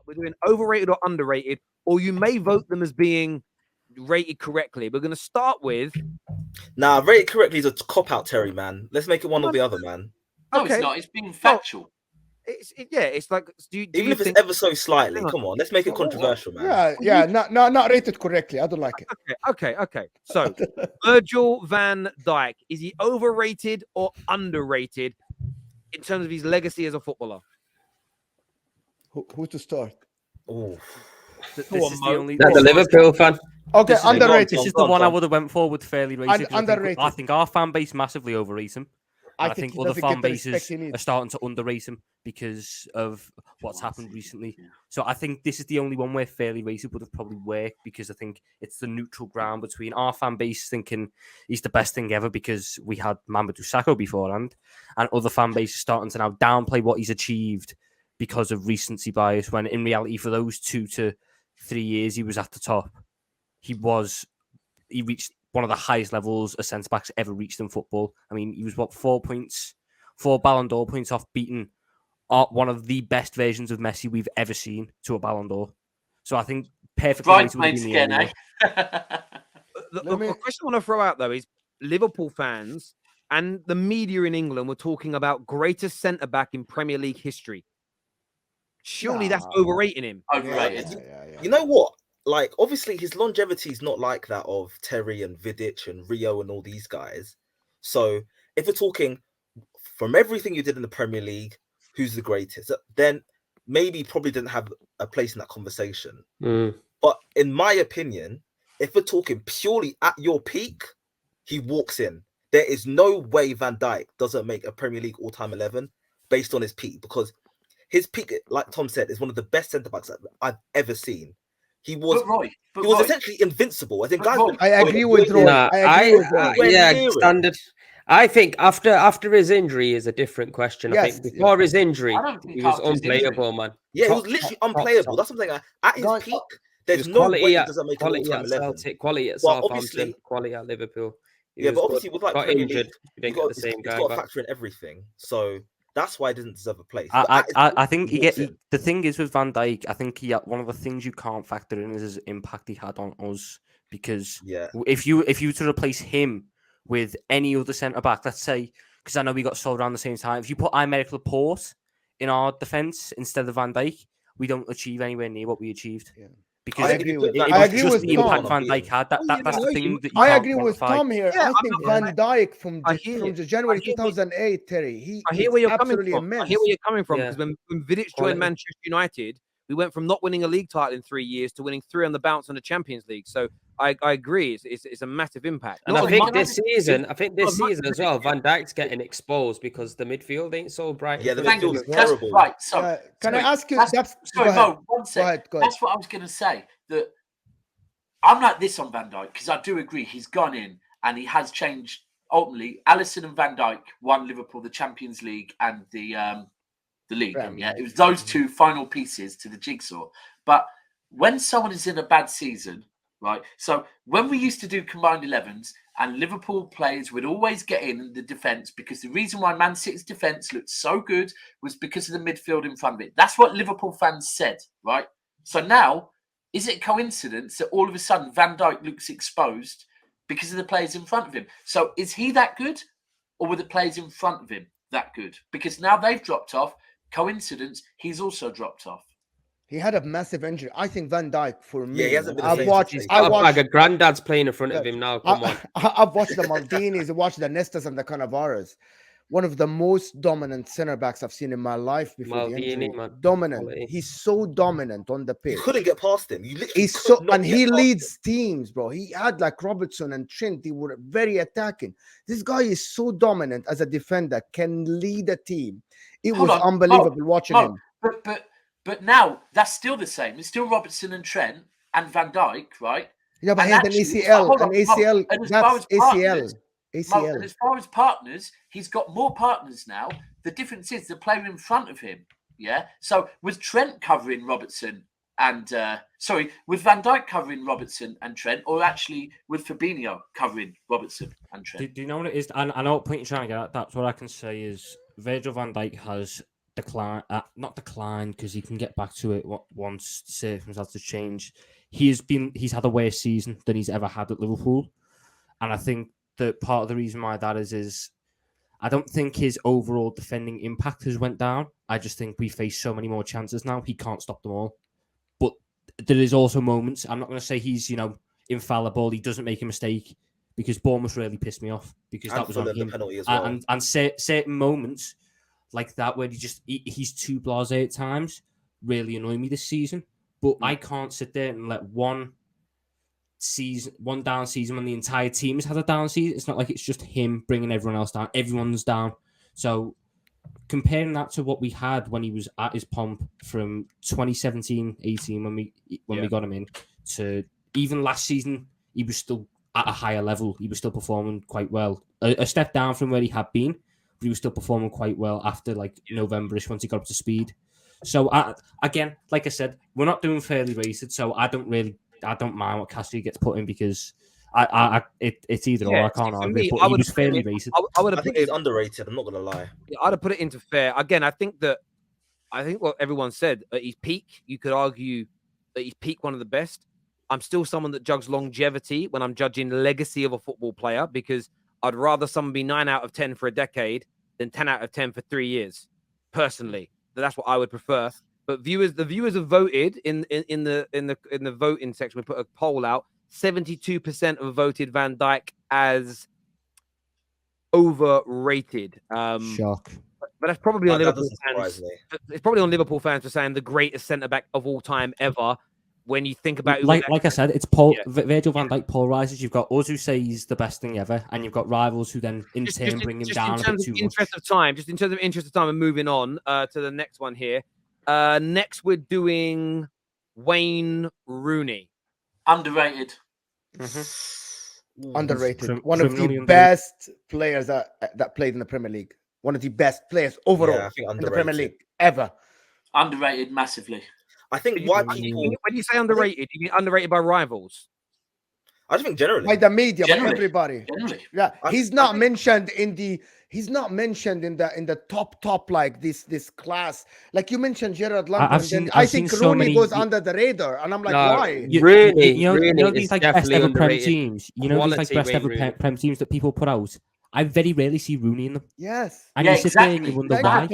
We're doing overrated or underrated, or you may vote them as being rated correctly. We're going to start with. Nah, rated correctly is a cop out, Terry, man. Let's make it one or the other, man. No, it's not. It's being factual. It's like even if it's ever so slightly. Come on, let's make it controversial, man. Yeah, not rated correctly. I don't like it. Okay. So, Virgil van Dijk, is he overrated or underrated in terms of his legacy as a footballer? Who to start? This is the only. That's a Liverpool fan. Okay, underrated. This is the one I would have went for with fairly rated. Underrated. I think our fan base massively overrates him. I think other fan bases are starting to underrate him because of what's happened recently. So I think this is the only one where fairly rated would have probably worked, because I think it's the neutral ground between our fan base thinking he's the best thing ever because we had Mamadou Sakho beforehand, and other fan bases starting to now downplay what he's achieved because of recency bias, when in reality for those 2 to 3 years he was at the top. He reached one of the highest levels a centre-back's ever reached in football. I mean, he was, 4 Ballon d'Or points off beating one of the best versions of Messi we've ever seen to a Ballon d'Or. So I think perfectly... The question I want to throw out, though, is Liverpool fans and the media in England were talking about greatest centre-back in Premier League history. Surely that's overrating him. Overrated. Yeah. You know what? Like, obviously, his longevity is not like that of Terry and Vidic and Rio and all these guys. So, if we're talking from everything you did in the Premier League, who's the greatest, then maybe probably didn't have a place in that conversation. But in my opinion, if we're talking purely at your peak, he walks in. There is no way Van Dijk doesn't make a Premier League all-time 11 based on his peak, because his peak, like Tom said, is one of the best centre-backs I've ever seen. He was essentially invincible. I think I agree with Roy. Standard. I think after his injury is a different question. I think before his injury, he was unplayable, man. Yeah, he was literally unplayable. That's something at his peak. There's no way he doesn't make quality at Celtic, quality at Southampton, quality at Liverpool. But obviously with like got injured. You didn't get the same guy. He's got to factor in everything. So that's why he doesn't deserve a place. I think the thing is with Van Dijk, I think one of the things you can't factor in is his impact he had on us. Because if you were to replace him with any other centre back, let's say, because I know we got sold around the same time, if you put Aymeric Laporte in our defence instead of Van Dijk, we don't achieve anywhere near what we achieved. Yeah. Because I agree with the impact Van Dijk had. That's the thing that you I can't agree with quantify. Tom here. I think Van Dijk from the January 2008, Terry, I hear where you're coming from. Because when Vidic joined Manchester United, we went from not winning a league title in 3 years to winning 3 on the bounce in the Champions League. So I agree, it's a massive impact. And I think this season as well, Van Dijk's getting exposed because the midfield ain't so bright. Yeah, the midfield is terrible. Right, so can I ask you? One sec. Go ahead. That's what I was going to say. That I'm like this on Van Dijk, because I do agree he's gone in and he has changed. Ultimately, Alisson and Van Dijk won Liverpool the Champions League and the league. Yeah, it was those 2 final pieces to the jigsaw. But when someone is in a bad season, right? So when we used to do combined 11s and Liverpool players would always get in the defence, because the reason why Man City's defence looked so good was because of the midfield in front of it. That's what Liverpool fans said, right? So now, is it coincidence that all of a sudden Van Dijk looks exposed because of the players in front of him? So is he that good, or were the players in front of him that good? Because now they've dropped off. Coincidence, he's also dropped off. He had a massive injury. I think Van Dijk, for me, he hasn't been I watched like a granddad's playing in front of him now. Come on. I've watched the Maldinis, I've watched the Nestas and the Cannavaras. One of the most dominant center backs I've seen in my life before the injury. Dominant. Quality. He's so dominant on the pitch. You couldn't get past him. He leads teams, bro. He had like Robertson and Trent. They were very attacking. This guy is so dominant as a defender. Can lead a team. It was unbelievable watching him. But now that's still the same. It's still Robertson and Trent and Van Dijk, right? Yeah, but he had an ACL. That's ACL. And as far as partners, he's got more partners now. The difference is the player in front of him. Yeah. So with Trent covering Robertson and with Van Dijk covering Robertson and Trent, or actually with Fabinho covering Robertson and Trent. Do you know what it is? I know what point you're trying to get at. That's what I can say is Virgil van Dijk has not decline because he can get back to it once circumstances change. He's had a worse season than he's ever had at Liverpool, and I think that part of the reason why that is I don't think his overall defending impact has went down. I just think we face so many more chances now. He can't stop them all. But there is also moments. I'm not going to say he's infallible. He doesn't make a mistake, because Bournemouth really pissed me off because that was on him. Penalty as well. And certain moments like that where he's too blasé at times really annoy me this season. But I can't sit there and let one down season when the entire team has had a down season. It's not like it's just him bringing everyone else down. Everyone's down. So comparing that to what we had when he was at his pomp from 2017-18 when we got him in, to even last season, he was still at a higher level. He was still performing quite well. A step down from where he had been, but he was still performing quite well after November-ish once he got up to speed. So again, like I said, we're not doing fairly rated, so I don't mind what Cassidy gets put in, because it's either or. I can't argue. But he was fairly rated. I think he's underrated. I'm not gonna lie. I'd have put it into fair. Again, I think what everyone said at his peak, you could argue that he's peak one of the best. I'm still someone that judges longevity when I'm judging the legacy of a football player, because I'd rather someone be 9 out of 10 for a decade than 10 out of 10 for 3 years. Personally, that's what I would prefer. But the viewers have voted in the voting section. We put a poll out. 72% have voted Van Dijk as overrated. Shock. But that's probably on Liverpool fans. It's probably on Liverpool fans for saying the greatest centre back of all time ever. When you think about like I said, it's Virgil van Dijk polarizes. You've got us who say he's the best thing ever, and you've got rivals who then in turn bring him down a bit too much. In terms of interest of time, and moving on to the next one here. Next, we're doing Wayne Rooney. Underrated. Mm-hmm. Underrated. One of the best players that played in the Premier League. One of the best players overall in the Premier League ever. Underrated massively. I think why people... When you say underrated, you mean underrated by rivals? I just think generally. By the media, by everybody. Generally. Yeah, he's not mentioned in the top like this class. Like you mentioned Gerard Lampard. I think Rooney goes under the radar, and I'm like, why? Rooney these like best ever Prem teams. These like best ever Prem teams that people put out. I very rarely see Rooney in them. Yes. And you sit there and you wonder why.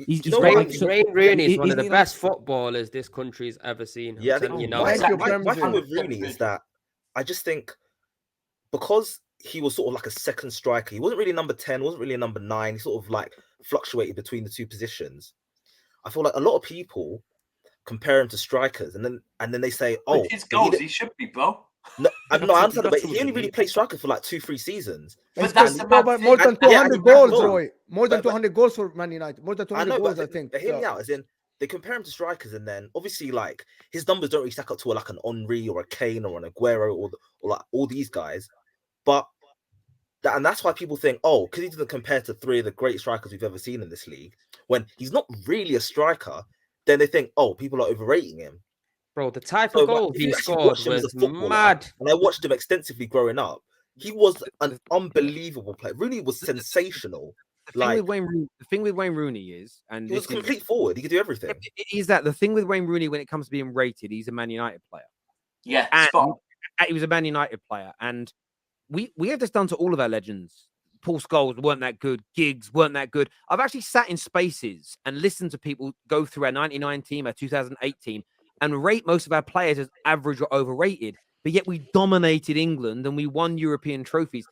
Wayne Rooney is one of the best footballers this country's ever seen. Yeah, my thing with Rooney is that I just think because he was sort of like a second striker, he wasn't really number 10, wasn't really a number 9. He sort of like fluctuated between the two positions. I feel like a lot of people compare him to strikers, and then they say, "Oh, his goals, he should be, bro." No, I understand, but he only really played striker for like 2-3 seasons. But that's more than 200 goals, Roy. More than 200 goals for Man United. More than 200 goals, I think. Hear me out, as in they compare him to strikers, and then obviously like his numbers don't really stack up to like an Henry or a Kane or an Aguero or like all these guys. But that's why people think, oh, because he doesn't compare to 3 of the great strikers we've ever seen in this league, when he's not really a striker, then they think, oh, people are overrating him. Bro, the type of goal he scored was mad. And I watched him extensively growing up. He was an unbelievable player. Rooney was sensational. The thing with Wayne Rooney is, and he was a complete forward. He could do everything. Is that the thing with Wayne Rooney when it comes to being rated? He's a Man United player. Yeah, he was a Man United player, and we have this done to all of our legends. Paul Scholes weren't that good. Giggs weren't that good. I've actually sat in spaces and listened to people go through our 99 team, our 2008 team, and rate most of our players as average or overrated, but yet we dominated England and we won European trophies.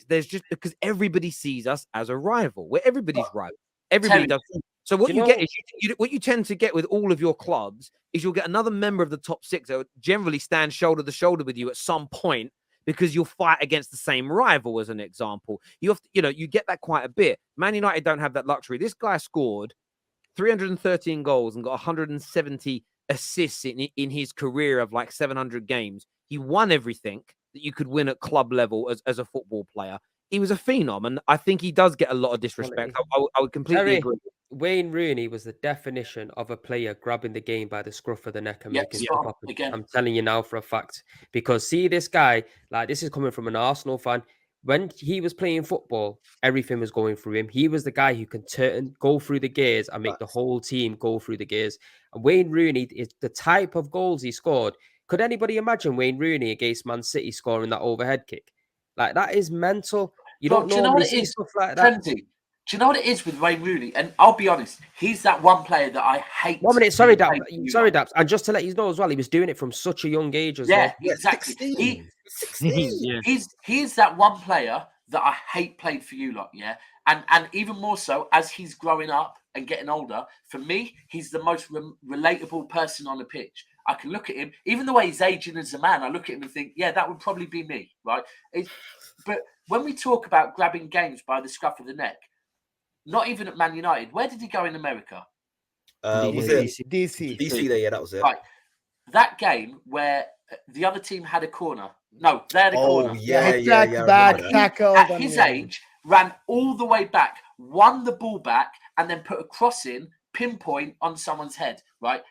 There's just because everybody sees us as a rival. We're everybody's rival. Everybody does. So what you get is what you tend to get with all of your clubs is you'll get another member of the top 6 that would generally stand shoulder to shoulder with you at some point, because you'll fight against the same rival. As an example, you get that quite a bit. Man United don't have that luxury. This guy scored 313 goals and got 170 assists in his career of like 700 games. He won everything that you could win at club level as a football player. He was a phenom, and I think he does get a lot of disrespect. I would completely agree. Wayne Rooney was the definition of a player grabbing the game by the scruff of the neck and making it happen. I'm telling you now for a fact. Because see, this guy, like, this is coming from an Arsenal fan. when he was playing football, everything was going through him. He was the guy who can go through the gears and make the whole team go through the gears. And Wayne Rooney is the type of goals he scored. Could anybody imagine Wayne Rooney against Man City scoring that overhead kick? Like, that is mental. You don't normally see stuff like that. Do you know what it is with Wayne Rooney? And I'll be honest, he's that one player that I hate. 1 minute, sorry, Daps. And just to let you know as well, he was doing it from such a young age as well. Yeah, exactly. 16. He's that one player that I hate played for you lot, yeah? And even more so, as he's growing up and getting older, for me, he's the most relatable person on the pitch. I can look at him, even the way he's aging as a man, I look at him and think, yeah, that would probably be me, right? But when we talk about grabbing games by the scruff of the neck, not even at Man United, where did he go in America? Was it DC there? Yeah, that was it. Right. That game where the other team had a corner. No, they had a corner. Back, tackle. At his age, ran all the way back, won the ball back, and then put a cross in, pinpoint on someone's head, right?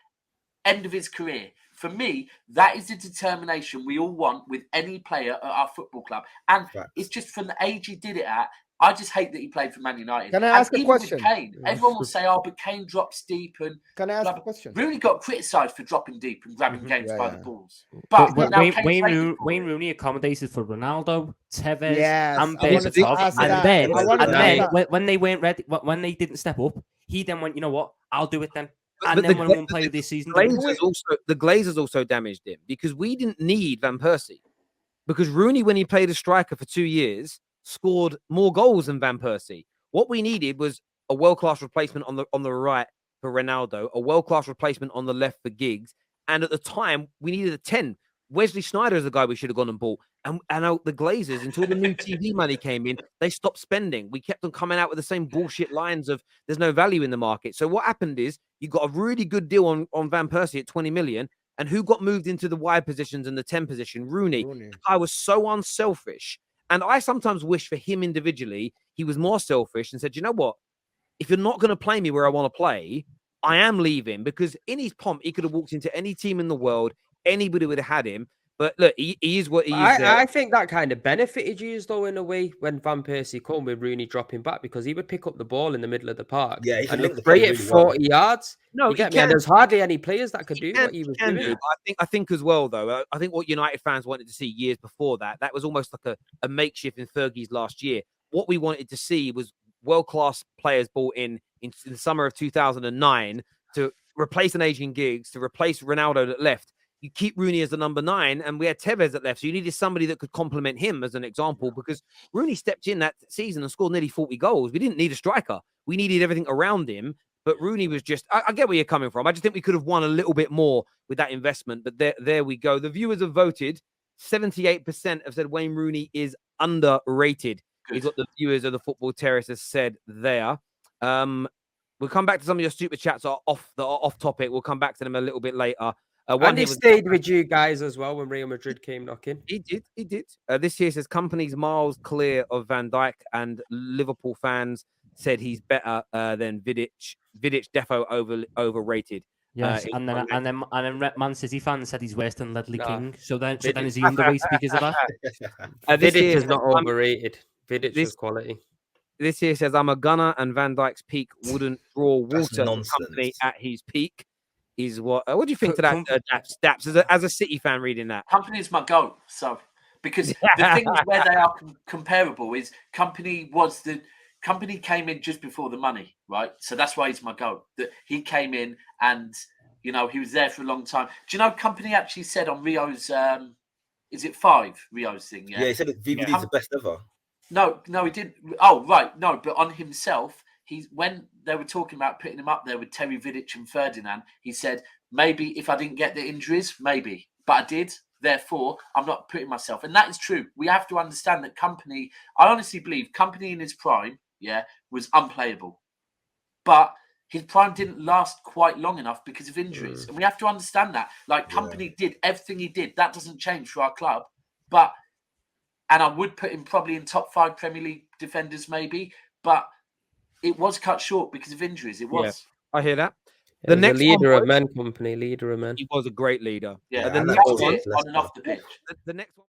End of his career. For me, that is the determination we all want with any player at our football club. And it's just from the age he did it at, I just hate that he played for Man United. Can I ask a question? Kane, everyone will say, but Kane drops deep. And can I ask a question? Rooney got criticised for dropping deep and grabbing games by the balls. But Wayne Rooney accommodated for Ronaldo, Tevez, and Berbatov. And then when they weren't ready, when they didn't step up, he then went, you know what, I'll do it then. And then when one played this season, the Glazers also damaged him because we didn't need Van Persie. Because Rooney, when he played as striker for 2 years, scored more goals than Van Persie. What we needed was a world-class replacement on the right for Ronaldo, a world-class replacement on the left for Giggs, and at the time we needed a 10. Wesley Sneijder is the guy we should have gone and bought. And the Glazers, until the new TV money came in, they stopped spending. We kept on coming out with the same bullshit lines of there's no value in the market. So what happened is you got a really good deal on Van Persie at 20 million. And who got moved into the wide positions and the 10 position? Rooney. The guy was so unselfish. And I sometimes wish for him individually, he was more selfish and said, you know what? If you're not going to play me where I want to play, I am leaving. Because in his pomp, he could have walked into any team in the world. Anybody would have had him. But look, he is what he is. I think that kind of benefited you, though, in a way, when Van Persie came with Rooney dropping back, because he would pick up the ball in the middle of the park. Yeah, he can link the play it 40 yards. No, you get me? And there's hardly any players that could do what he was doing. I think as well, though, I think what United fans wanted to see years before that was almost like a makeshift in Fergie's last year. What we wanted to see was world-class players brought in the summer of 2009 to replace an aging Giggs, to replace Ronaldo that left. You keep Rooney as the number 9, and we had Tevez that left. So you needed somebody that could complement him as an example, because Rooney stepped in that season and scored nearly 40 goals. We didn't need a striker. We needed everything around him. But Rooney was just, I get where you're coming from. I just think we could have won a little bit more with that investment. But there we go. The viewers have voted. 78% have said Wayne Rooney is underrated. Is what the viewers of the Football Terrace has said there. We'll come back to some of your super chats that are off topic. We'll come back to them a little bit later. And he stayed with you guys as well when Real Madrid came knocking. He did. This here says companies miles clear of Van Dijk, and Liverpool fans said he's better than Vidic. Vidic defo overrated. Yes, and then Man City fans said he's worse than Ledley King. So then is he underrated because of that? Vidic is not overrated. Vidic is quality. This here says I'm a gunner, and Van Dijk's peak wouldn't draw water. Company at his peak. Is what do you think to that, Daps, as a City fan reading that? Company is my goal. So, because the things where they are comparable is Company came in just before the money, right? So that's why he's my goal. That he came in and, he was there for a long time. Do you know Company actually said on Rio's, is it 5 Rio's thing? Yeah, he said VVD is the best ever. No, he didn't. Oh, right. No, but on himself, when they were talking about putting him up there with Terry Vidic and Ferdinand, he said, maybe if I didn't get the injuries, maybe. But I did. Therefore, I'm not putting myself. And that is true. We have to understand that Company, I honestly believe Company in his prime, was unplayable. But his prime didn't last quite long enough because of injuries. And we have to understand that. Company did everything he did. That doesn't change for our club. And I would put him probably in top 5 Premier League defenders maybe. But it was cut short because of injuries. It was. Yeah, I hear that. The next leader of men, Company, leader of men. He was a great leader. Yeah, the next one on and off the pitch. The next one.